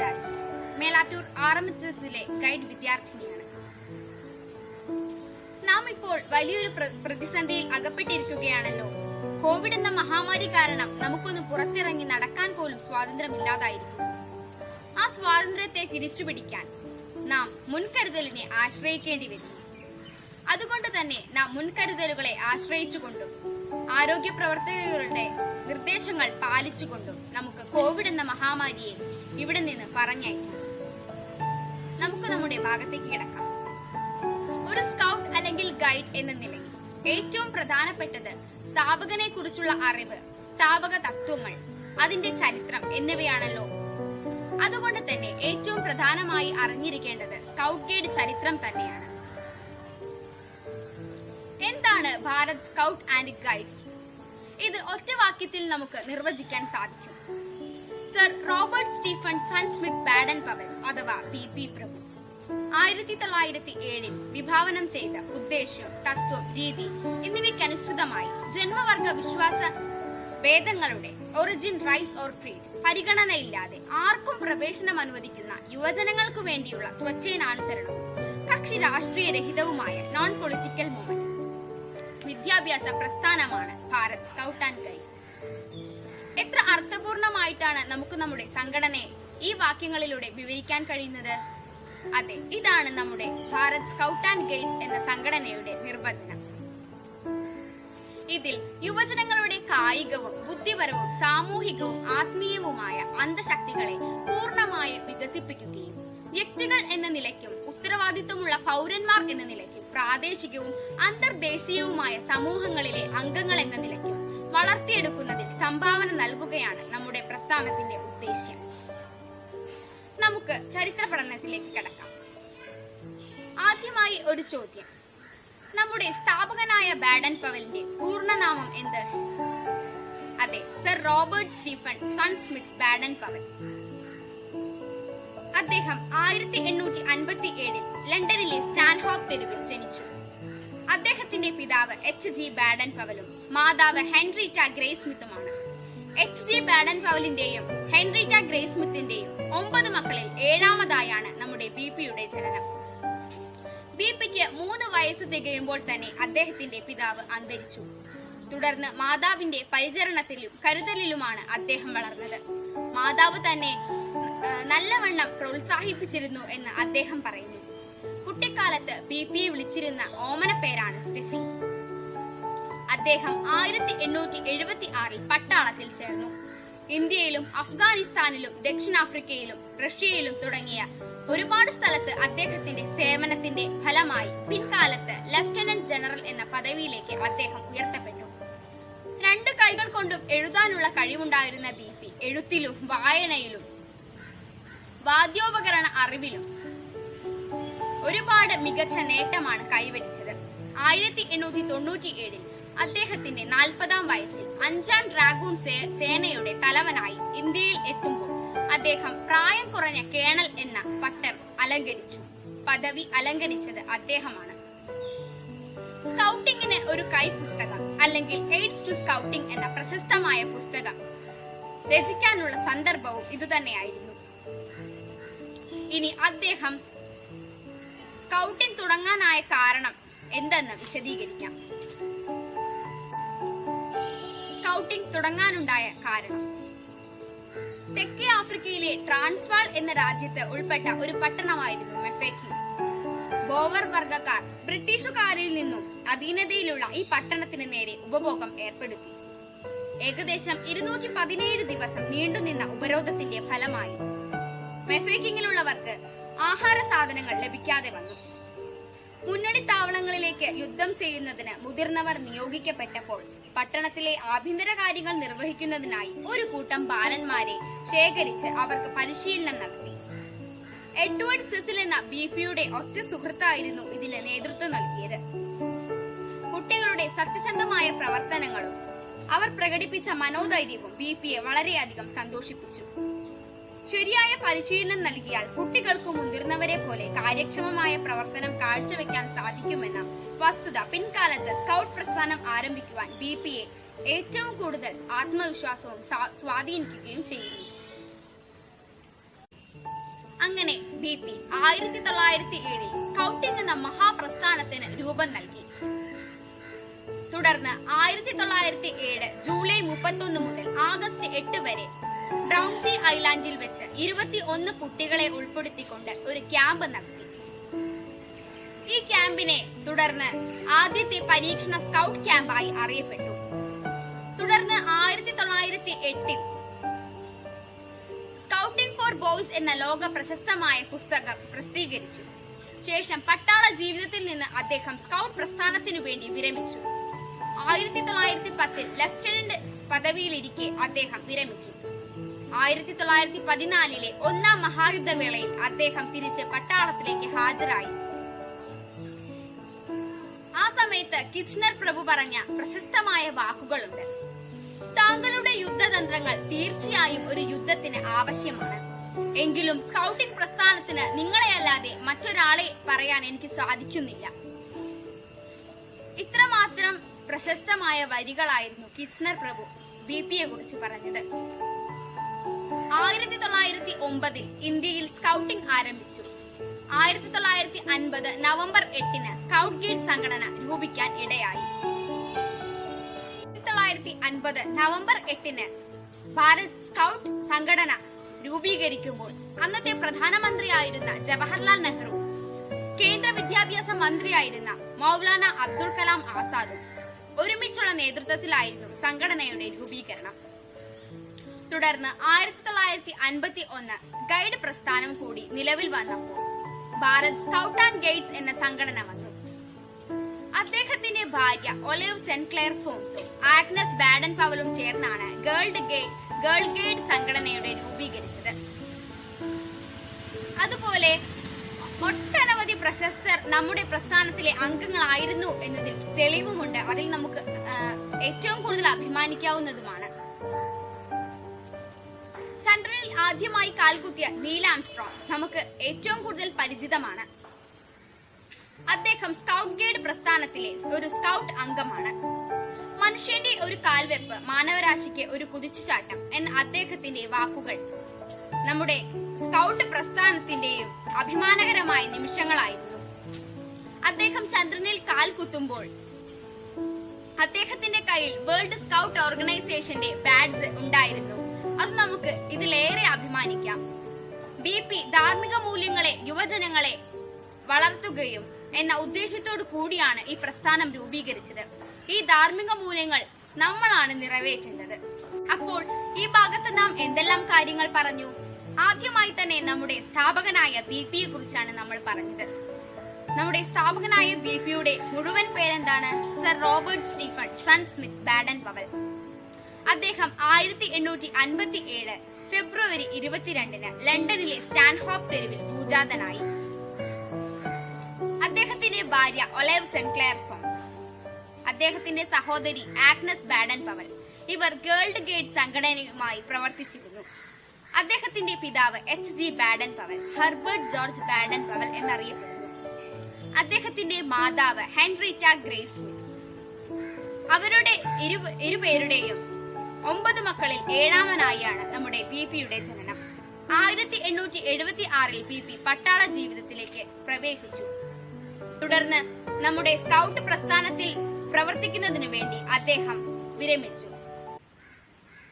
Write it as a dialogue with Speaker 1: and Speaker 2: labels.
Speaker 1: Raj, Melattur RMHSലെ guide വിദ്യാർത്ഥിനിയാണ്. നാം ഇപ്പോൾ വലിയൊരു പ്രതിസന്ധിയിൽ അകപ്പെട്ടിരിക്കുകയാണല്ലോ. കോവിഡ് എന്ന മഹാമാരി കാരണം നമുക്കൊന്ന് പുറത്തിറങ്ങി നടക്കാൻ പോലും സ്വാതന്ത്ര്യമില്ലാതായിരിക്കും. ആ സ്വാതന്ത്ര്യത്തെ തിരിച്ചുപിടിക്കാൻ നാം മുൻകരുതലിനെ ആശ്രയിക്കേണ്ടി വരും. അതുകൊണ്ട് തന്നെ നാം മുൻകരുതലുകളെ ആശ്രയിച്ചുകൊണ്ടും ആരോഗ്യ പ്രവർത്തകരുടെ നിർദ്ദേശങ്ങൾ പാലിച്ചുകൊണ്ടും നമുക്ക് കോവിഡ് എന്ന മഹാമാരിയെ ഇവിടെ നിന്ന് പറഞ്ഞയക്കാം. നമുക്ക് നമ്മുടെ ഭാഗത്തേക്ക് കിടക്കാം. ഒരു സ്കൗട്ട് അല്ലെങ്കിൽ ഗൈഡ് എന്ന നിലയിൽ ഏറ്റവും പ്രധാനപ്പെട്ടത് സ്ഥാപകനെ കുറിച്ചുള്ള അറിവ്, സ്ഥാപക തത്വങ്ങൾ, അതിന്റെ ചരിത്രം എന്നിവയാണല്ലോ. അതുകൊണ്ട് തന്നെ ഏറ്റവും പ്രധാനമായി അറിഞ്ഞിരിക്കേണ്ടത് സ്കൗട്ട് ഗൈഡ് ചരിത്രം തന്നെയാണ്. എന്താണ് ഭാരത് സ്കൗട്ട് ആൻഡ് ഗൈഡ്സ്? ഇത് ഒറ്റ വാക്യത്തിൽ നമുക്ക് നിർവചിക്കാൻ സാധിക്കും. Sir Robert Stephenson Smyth Baden Powell അഥവാ BP പ്രഭു 1907 വിഭാവനം ചെയ്ത ഉദ്ദേശ്യം, തത്വം, രീതി എന്നിവയ്ക്കനുസൃതമായി ജന്മവർഗ വിശ്വാസ ഭേദങ്ങളുടെ ഒറിജിൻ, റൈസ് ഓർ ക്രീഡ് പരിഗണനയില്ലാതെ ആർക്കും പ്രവേശനം അനുവദിക്കുന്ന യുവജനങ്ങൾക്കു വേണ്ടിയുള്ള സ്വച്ഛേനാനുസരണവും കക്ഷി രാഷ്ട്രീയ രഹിതവുമായ നോൺ പൊളിറ്റിക്കൽ മൂവ്മെന്റ് വിദ്യാഭ്യാസ പ്രസ്ഥാനമാണ് ഭാരത് സ്കൗട്ട് ആൻഡ് ഗൈഡ്സ്. എത്ര അർത്ഥപൂർണമായിട്ടാണ് നമുക്ക് നമ്മുടെ സംഘടനയെ ഈ വാക്യങ്ങളിലൂടെ വിവരിക്കാൻ കഴിയുന്നത്? അതെ, ഇതാണ് നമ്മുടെ ഭാരത് സ്കൗട്ട് ആൻഡ് ഗൈഡ്സ് എന്ന സംഘടനയുടെ നിർവചനം. ഇതിൽ യുവജനങ്ങളുടെ കായികവും ബുദ്ധിപരവും സാമൂഹികവും ആത്മീയവുമായ അന്തശക്തികളെ പൂർണ്ണമായി വികസിപ്പിക്കുകയും വ്യക്തികൾ എന്ന നിലയ്ക്കും ഉത്തരവാദിത്വമുള്ള പൗരന്മാർ എന്ന നിലയ്ക്കും പ്രാദേശികവും അന്തർദേശീയവുമായ സമൂഹങ്ങളിലെ അംഗങ്ങൾ എന്ന നിലയ്ക്കും വളർത്തിയെടുക്കുന്നതിൽ സംഭാവന നൽകുകയാണ് നമ്മുടെ പ്രസ്ഥാനത്തിന്റെ ഉദ്ദേശ്യം. നമുക്ക് ചരിത്ര പഠനത്തിലേക്ക് കടക്കാം. ആദ്യമായി ഒരു ചോദ്യം. നമ്മുടെ സ്ഥാപകനായ ബാഡൻ പവലിന്റെ പൂർണ്ണനാമം എന്ത്? അതെ, sir Robert Stephenson Smyth Baden Powell. അദ്ദേഹം 1857 ലണ്ടനിലെ സ്റ്റാൻഹോപ്പ് തെരുവിൽ ജനിച്ചു. അദ്ദേഹത്തിന്റെ പിതാവ് HG ബാഡൻ പവലും മാതാവ് Henrietta grace സ്മിത്തുമാണ്. HG Baden പവലിന്റെയും Henrietta grace സ്മിത്തിന്റെയും 9 മക്കളിൽ 7ാമതായാണ് നമ്മുടെ BPയുടെ ജനനം. BPക്ക് 3 വയസ്സ് തികയുമ്പോൾ തന്നെ അദ്ദേഹത്തിന്റെ പിതാവ് അന്തരിച്ചു. തുടർന്ന് മാതാവിന്റെ പരിചരണത്തിലും കരുതലിലുമാണ് അദ്ദേഹം വളർന്നത്. മാതാവ് തന്നെ നല്ലവണ്ണം പ്രോത്സാഹിപ്പിച്ചിരുന്നു എന്ന് അദ്ദേഹം പറയുന്നു. കുട്ടിക്കാലത്ത് BPയെ വിളിച്ചിരുന്ന ഓമന പേരാണ് സ്റ്റെഫി. അദ്ദേഹം 1876 പട്ടാളത്തിൽ ചേർന്നു. ഇന്ത്യയിലും അഫ്ഗാനിസ്ഥാനിലും ദക്ഷിണാഫ്രിക്കയിലും റഷ്യയിലും തുടങ്ങിയ ഒരുപാട് സ്ഥലത്ത് അദ്ദേഹത്തിന്റെ സേവനത്തിന്റെ ഫലമായി പിൻകാലത്ത് ലഫ്റ്റനന്റ് ജനറൽ എന്ന പദവിയിലേക്ക് അദ്ദേഹം ഉയർത്തപ്പെട്ടു. 2 കൈകൾ കൊണ്ടും എഴുതാനുള്ള കഴിവുണ്ടായിരുന്ന BP എഴുത്തിലും വായനയിലും വാദ്യോപകരണ അറിവിലും ഒരുപാട് മികച്ച നേട്ടമാണ് കൈവരിച്ചത്. 1897 അദ്ദേഹത്തിന്റെ 40ാം വയസ്സിൽ 5ാം ഡ്രാഗൂൺ സേനയുടെ തലവനായി ഇന്ത്യയിൽ എത്തുമ്പോൾ അദ്ദേഹം പ്രായം കുറഞ്ഞ കേണൽ എന്ന പദവി അലങ്കരിച്ചത് അദ്ദേഹമാണ്. സ്കൗട്ടിങ്ങിന് ഒരു കൈപുസ്തകം അല്ലെങ്കിൽ എയ്ഡ്സ് ടു സ്കൗട്ടിംഗ് എന്ന പ്രശസ്തമായ പുസ്തകം രചിക്കാനുള്ള സന്ദർഭവും ഇതുതന്നെയായിരുന്നു. ഇനി അദ്ദേഹം സ്കൗട്ടിംഗ് തുടങ്ങാനായ കാരണം എന്തെന്ന് വിശദീകരിക്കാം. സ്കൗട്ടിംഗ് തുടങ്ങാനുണ്ടായ കാരണം തെക്കേ ആഫ്രിക്കയിലെ ട്രാൻസ്വാൾ എന്ന രാജ്യത്ത് ഉൾപ്പെട്ട ഒരു പട്ടണമായിരുന്നു മെഫെക്കി. ബോവർ വർഗക്കാർ ബ്രിട്ടീഷുകാരിൽ നിന്നും അധീനതയിലുള്ള ഈ പട്ടണത്തിന് നേരെ ഉപഭോഗം ഏർപ്പെടുത്തി. ഏകദേശം 217 ദിവസം നീണ്ടുനിന്ന ഉപരോധത്തിന്റെ ഫലമായി മെഫെക്കിങ്ങിലുള്ളവർക്ക് ആഹാര സാധനങ്ങൾ ലഭിക്കാതെ വന്നു. മുന്നണി താവളങ്ങളിലേക്ക് യുദ്ധം ചെയ്യുന്നതിന് മുതിർന്നവർ നിയോഗിക്കപ്പെട്ടപ്പോൾ പട്ടണത്തിലെ ആഭ്യന്തര കാര്യങ്ങൾ നിർവഹിക്കുന്നതിനായി ഒരു കൂട്ടം ബാലന്മാരെ ശേഖരിച്ച് അവർക്ക് പരിശീലനം നടത്തി. എഡ്വേർഡ് സെസിൽ എന്ന BPയുടെ ഒറ്റ സുഹൃത്തായിരുന്നു ഇതിന് നേതൃത്വം നൽകിയത്. കുട്ടികളുടെ സത്യസന്ധമായ പ്രവർത്തനങ്ങളും അവർ പ്രകടിപ്പിച്ച മനോധൈര്യവും BPയെ വളരെയധികം സന്തോഷിപ്പിച്ചു. ശരിയായ പരിശീലനം നൽകിയാൽ കുട്ടികൾക്കും മുതിർന്നവരെ പോലെ കാര്യക്ഷമമായ പ്രവർത്തനം കാഴ്ചവെക്കാൻ സാധിക്കുമെന്ന വസ്തുത പിൻകാലത്ത് സ്കൗട്ട് പ്രസ്ഥാനം ആരംഭിക്കുവാൻ BPയെ ഏറ്റവും കൂടുതൽ ആത്മവിശ്വാസവും സ്വാധീനിക്കുകയും ചെയ്യുന്നു. അങ്ങനെ BP 1907 സ്കൗട്ടിംഗ് എന്ന മഹാപ്രസ്ഥാനത്തിന് രൂപം നൽകി. തുടർന്ന് 1907 ജൂലൈ 31 മുതൽ ആഗസ്റ്റ് 8 വരെ ബ്രൗൺസി ഐലാൻഡിൽ വെച്ച് 21 കുട്ടികളെ ഉൾപ്പെടുത്തിക്കൊണ്ട് ഒരു ക്യാമ്പ് നടത്തി. ഈ ക്യാമ്പിനെ തുടർന്ന് ആദ്യത്തെ പരീക്ഷണ സ്കൗട്ട് ക്യാമ്പായി അറിയപ്പെട്ടു. തുടർന്ന് 1908 സ്കൗട്ടിംഗ് ഫോർ ബോയ്സ് എന്ന ലോക പ്രശസ്തമായ പുസ്തകം പ്രസിദ്ധീകരിച്ചു. ശേഷം പട്ടാള ജീവിതത്തിൽ നിന്ന് അദ്ദേഹം സ്കൗട്ട് പ്രസ്ഥാനത്തിനു വേണ്ടി വിരമിച്ചു. 1910 ലഫ്റ്റനന്റ് പദവിയിലിരിക്കെ അദ്ദേഹം വിരമിച്ചു. 1914 ഒന്നാം മഹായുദ്ധവേളയിൽ അദ്ദേഹം തിരിച്ച് പട്ടാളത്തിലേക്ക് ഹാജരായി. ആ സമയത്ത് കിച്ച്നർ പ്രഭു പറഞ്ഞ പ്രശസ്തമായ വാക്കുകളുണ്ട്: താങ്കളുടെ യുദ്ധതന്ത്രങ്ങൾ തീർച്ചയായും ഒരു യുദ്ധത്തിന് ആവശ്യമാണ്. എങ്കിലും സ്കൗട്ടിംഗ് പ്രസ്ഥാനത്തിന് നിങ്ങളെയല്ലാതെ മറ്റൊരാളെ പറയാൻ എനിക്ക് സാധിക്കുന്നില്ല. ഇത്രമാത്രം പ്രശസ്തമായ വരികളായിരുന്നു കിച്ച്നർ പ്രഭു BPയെ കുറിച്ച് പറഞ്ഞത്. 1909 ഇന്ത്യയിൽ സ്കൗട്ടിംഗ് ആരംഭിച്ചു. 1950 നവംബർ 8 സ്കൗട്ട് ഗൈഡ് സംഘടന രൂപിക്കാൻ ഇടയായി. 1950 നവംബർ 8 ഭാരത് സ്കൗട്ട് സംഘടന രൂപീകരിക്കുമ്പോൾ അന്നത്തെ പ്രധാനമന്ത്രിയായിരുന്ന ജവഹർലാൽ നെഹ്റു, കേന്ദ്ര വിദ്യാഭ്യാസ മന്ത്രിയായിരുന്ന മൗലാന അബ്ദുൽ കലാം ആസാദും ഒരുമിച്ചുള്ള നേതൃത്വത്തിലായിരുന്നു സംഘടനയുടെ രൂപീകരണം. തുടർന്ന് 1951 ഗൈഡ് പ്രസ്ഥാനം കൂടി നിലവിൽ വന്നപ്പോൾ ഭാരത് സ്കൗട്ട് ആൻഡ് ഗൈഡ്സ് എന്ന സംഘടന വന്നു. അദ്ദേഹത്തിന്റെ ഭാര്യ ഒലിവ് സെൻക്ലെയർ സോംസും ആഗ്നസ് ബാഡൻ പവലും ചേർന്നാണ് ഗേൾ ഗൈഡ് സംഘടനയുടെ രൂപീകരിച്ചത്. അതുപോലെ ഒട്ടനവധി പ്രശസ്തർ നമ്മുടെ പ്രസ്ഥാനത്തിലെ അംഗങ്ങളായിരുന്നു എന്നതിൽ തെളിവുമുണ്ട്. അതിൽ നമുക്ക് ഏറ്റവും കൂടുതൽ അഭിമാനിക്കാവുന്നതുമാണ്. ചന്ദ്രനിൽ ആദ്യമായി കാൽകുത്തിയ നീൽ ആംസ്ട്രോങ് നമുക്ക് ഏറ്റവും കൂടുതൽ പരിചിതമാണ്. അദ്ദേഹം സ്കൗട്ട് ഗൈഡ് പ്രസ്ഥാനത്തിലെ ഒരു സ്കൗട്ട് അംഗമാണ്. മനുഷ്യന്റെ ഒരു കാൽവെപ്പ് മാനവരാശിക്ക് ഒരു കുതിച്ചുചാട്ടം എന്ന അദ്ദേഹത്തിന്റെ വാക്കുകൾ നമ്മുടെ സ്കൗട്ട് പ്രസ്ഥാനത്തിന്റെയും അഭിമാനകരമായ നിമിഷങ്ങളായിരുന്നു. അദ്ദേഹം ചന്ദ്രനിൽ കാൽ കുത്തുമ്പോൾ അദ്ദേഹത്തിന്റെ കയ്യിൽ വേൾഡ് സ്കൗട്ട് ഓർഗനൈസേഷന്റെ ബാഡ്ജ് ഉണ്ടായിരുന്നു. അത് നമുക്ക് ഇതിലേറെ അഭിമാനിക്കാം. BP ധാർമ്മിക മൂല്യങ്ങളെ യുവജനങ്ങളെ വളർത്തുകയും എന്ന ഉദ്ദേശത്തോടു കൂടിയാണ് ഈ പ്രസ്ഥാനം രൂപീകരിച്ചത്. ഈ ധാർമ്മിക മൂല്യങ്ങൾ നമ്മളാണ് നിറവേറ്റേണ്ടത്. അപ്പോൾ ഈ ഭാഗത്ത് നാം എന്തെല്ലാം കാര്യങ്ങൾ പറഞ്ഞു? ആദ്യമായി തന്നെ നമ്മുടെ സ്ഥാപകനായ BPയെ കുറിച്ചാണ് നമ്മൾ പറഞ്ഞത്. നമ്മുടെ സ്ഥാപകനായ BPയുടെ മുഴുവൻ പേരെന്താണ്? Sir Robert Stephenson Smyth Baden Powell. അദ്ദേഹം 1857 ഫെബ്രുവരി 22 ലണ്ടനിലെ സ്റ്റാൻഹോപ്പ് തെരുവിൽ ഭൂജാതനായി. അദ്ദേഹത്തിന്റെ ഭാര്യ ഒലിവ് സെൻക്ലെയർ സോംസ്, അദ്ദേഹത്തിന്റെ സഹോദരി ആഗ്നസ് ബാഡൻ പവൽ, ഇവർ ഗേൾ ഗൈഡ് സംഘടനയുമായി പ്രവർത്തിച്ചിരുന്നു. അദ്ദേഹത്തിന്റെ പിതാവ് HG Baden Powell, Herbert George Baden Powell എന്നറിയപ്പെടുന്നു. അദ്ദേഹത്തിന്റെ മാതാവ് ഹെൻറിറ്റ ഗ്രേസ് സ്മിത്ത്. അവരുടെ ഇരുപേരുടെയും 9 മക്കളിൽ 7ാമനായാണ് നമ്മുടെ BPയുടെ ജനനം. 1876 BP പട്ടാള ജീവിതത്തിലേക്ക് പ്രവേശിച്ചു. തുടർന്ന് നമ്മുടെ സ്കൗട്ട് പ്രസ്ഥാനത്തിൽ പ്രവർത്തിക്കുന്നതിനു വേണ്ടി അദ്ദേഹം വിരമിച്ചു.